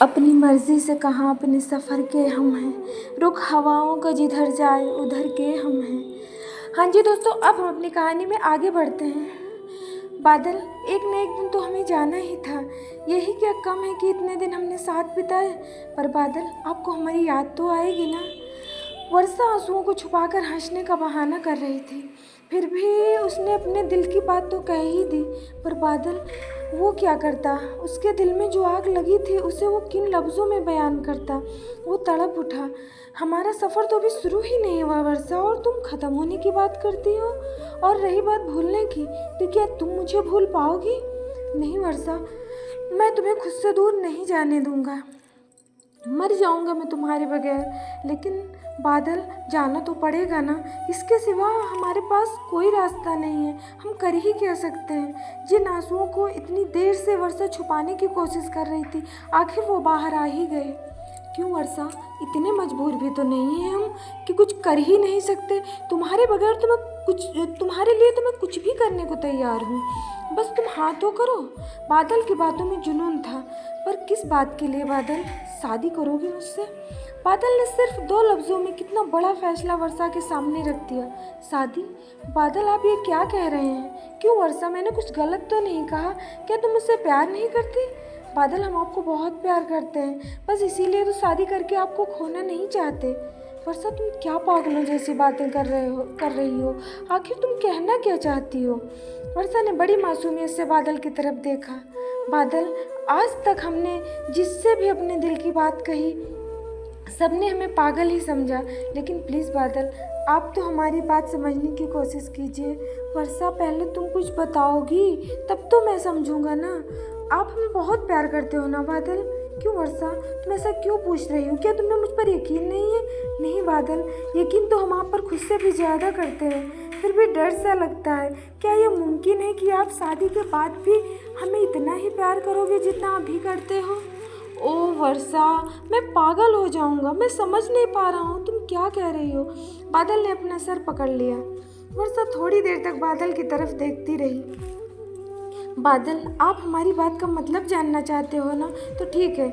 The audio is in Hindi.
अपनी मर्ज़ी से कहाँ अपने सफ़र के हम हैं, रुख हवाओं का जिधर जाए उधर के हम हैं। हाँ जी दोस्तों, अब हम अपनी कहानी में आगे बढ़ते हैं। बादल, एक न एक दिन तो हमें जाना ही था। यही क्या कम है कि इतने दिन हमने साथ बिताए। पर बादल, आपको हमारी याद तो आएगी ना। वर्षा आंसुओं को छुपाकर हंसने का बहाना कर रही थी। फिर भी उसने अपने दिल की बात तो कह ही दी। पर बादल, वो क्या करता? उसके दिल में जो आग लगी थी उसे वो किन लफ्ज़ों में बयान करता? वो तड़प उठा। हमारा सफ़र तो अभी शुरू ही नहीं हुआ वर्षा, और तुम ख़त्म होने की बात करती हो। और रही बात भूलने की, तो क्या तुम मुझे भूल पाओगी? नहीं वर्षा, मैं तुम्हें खुद से दूर नहीं जाने दूंगा। मर जाऊंगा मैं तुम्हारे बगैर। लेकिन बादल, जाना तो पड़ेगा ना। इसके सिवा हमारे पास कोई रास्ता नहीं है। हम कर ही क्या सकते हैं? जिन आंसुओं को इतनी देर से वर्षा छुपाने की कोशिश कर रही थी, आखिर वो बाहर आ ही गए। क्यों वर्षा, इतने मजबूर भी तो नहीं हैं हम कि कुछ कर ही नहीं सकते। तुम्हारे बगैर तो तुम्हारे लिए तो मैं कुछ भी करने को तैयार हूँ। बस तुम हाँ तो करो। बादल की बातों में जुनून था। पर किस बात के लिए बादल? शादी करोगी मुझसे? बादल ने सिर्फ 2 लफ्ज़ों में कितना बड़ा फैसला वर्षा के सामने रख दिया। शादी? बादल, आप ये क्या कह रहे हैं? क्यों वर्षा, मैंने कुछ गलत तो नहीं कहा? क्या तुम मुझसे प्यार नहीं करती? बादल, हम आपको बहुत प्यार करते हैं, बस इसीलिए तो शादी करके आपको खोना नहीं चाहते। वर्षा, तुम क्या पागलों जैसी बातें कर रही हो? आखिर तुम कहना क्या चाहती हो? वर्षा ने बड़ी मासूमियत से बादल की तरफ देखा। बादल, आज तक हमने जिससे भी अपने दिल की बात कही, सबने हमें पागल ही समझा। लेकिन प्लीज़ बादल, आप तो हमारी बात समझने की कोशिश कीजिए। वर्षा, पहले तुम कुछ बताओगी तब तो मैं समझूंगा ना। आप हमें बहुत प्यार करते हो ना बादल? क्यों वर्षा, तुम ऐसा क्यों पूछ रही हो? क्या तुम्हें मुझ पर यकीन नहीं है? नहीं बादल, यकीन तो हम आप पर खुद से भी ज़्यादा करते हैं। फिर भी डर सा लगता है। क्या ये मुमकिन है कि आप शादी के बाद भी हमें इतना ही प्यार करोगे जितना अभी करते हो? ओह वर्षा, मैं पागल हो जाऊंगा। मैं समझ नहीं पा रहा हूँ तुम क्या कह रही हो। बादल ने अपना सर पकड़ लिया। वर्षा थोड़ी देर तक बादल की तरफ देखती रही। बादल, आप हमारी बात का मतलब जानना चाहते हो ना? तो ठीक है।